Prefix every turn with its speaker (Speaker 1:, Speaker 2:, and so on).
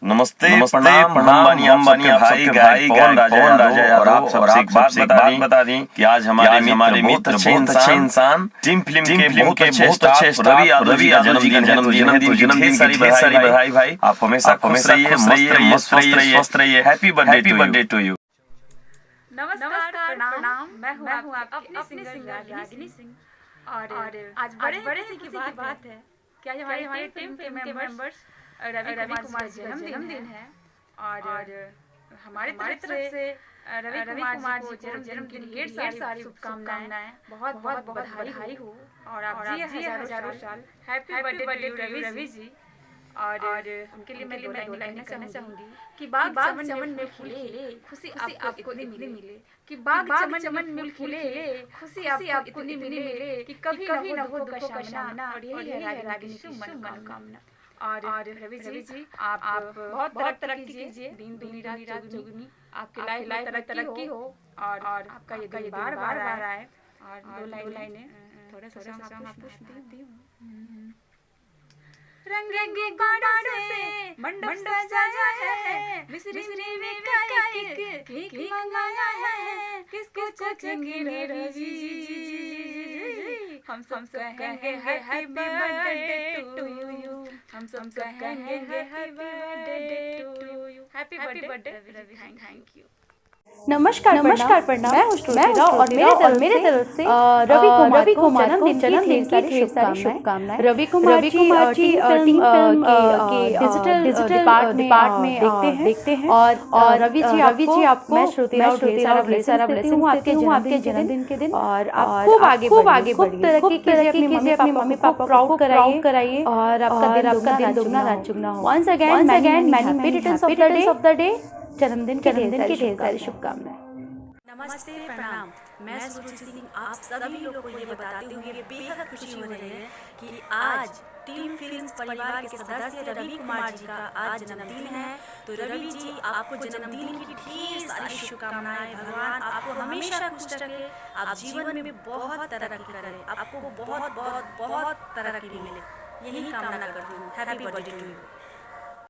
Speaker 1: नमस्ते प्रणाम बानी आप सबके भाई पवन राजा और आप सबसे एक बात बता दी कि आज हमारे मित्र बहुत अच्छे इंसान टीम फिल्म के बहुत अच्छे स्टार रवि यादव जी का जन्मदिन ढेर सारी बधाई भाई। आप हमेशा खुश रहिए, मस्त रहिए, स्वस्थ रहिए। Happy birthday to you.
Speaker 2: नमस्कार प्रणाम। मैं हूँ आपकी अपनी सिंगर रागिनी सिंह और आज बड़े की बात है कि आज हमारी टीम के मेंबर्स रवि कुमार जी का जन्मदिन है और हमारी तरफ से रवि कुमार जी को जन्मदिन की ढेर सारी शुभकामनाएं। बहुत बधाई हो और आप जी हजारों साल। Happy birthday to Ravi ji. और उनके लिए मैं दो लाइनें कहना चाहूँगी कि बाग चमन में खिले खुशी आपको इतनी मिले, कि बाग चमन में खिले खुशी आपको इतनी मिले कि कभी न हो दुखों का सामना। और यही है रागिनी की मनोकामना। और रवि जी आप बहुत तरक्की कीजिए, दिन दूनी रात चौगुनी आपकी लाइफ में तरक्की हो और आपका ये दिन बार आए। और दो लाइनें थोड़ा सा आपको सुनाती हूँ। रंग गुब्बारों से मंडप सजाया है, मिश्री केक मंगाया है, किसको चखेंगे रवि जी। हम सब कहेंगे हैप्पी बर्थडे टू यू। हम सब कहेंगे happy birthday to you. Happy birthday Ravi. Thank you.
Speaker 3: नमस्कार प्रणाम। मैं हूँ श्रुतिरा और मेरे तरफ से रवि कुमार को जन्मदिन की ढेर सारी शुभकामनाएं। रवि कुमार जी टीम फिल्म के डिजिटल डिपार्टमेंट में देखते हैं और रवि जी आपको मैं श्रुतिरा ढेर सारा ब्लेसिंग्स देती हूँ आपके जन्मदिन के दिन। और आप खूब आगे बढ़िए, खूब तरक्की कीजिए, अपने मम्मी पापा को प्राउड कराइए और आपका दिन दुगना रात चुगना हो। Once again many returns of the day. जन्मदिन की ढेर सारी शुभकामनाएं।
Speaker 4: नमस्ते प्रणाम। मैं सुरुचि सिंह आप सभी लोगों को ये बताते हुए बेहद खुशी हो रही है कि आज टीम फिल्म्स परिवार के सदस्य रवि कुमार जी का आज जन्मदिन है। तो रवि जी आपको जन्मदिन की ढेर सारी शुभकामनाएं। भगवान आपको हमेशा खुश रखे, आप जीवन में बहुत तरक्की करें, आपको बहुत तरक्की मिले, यही कामना करती हूँ। Happy birthday to you.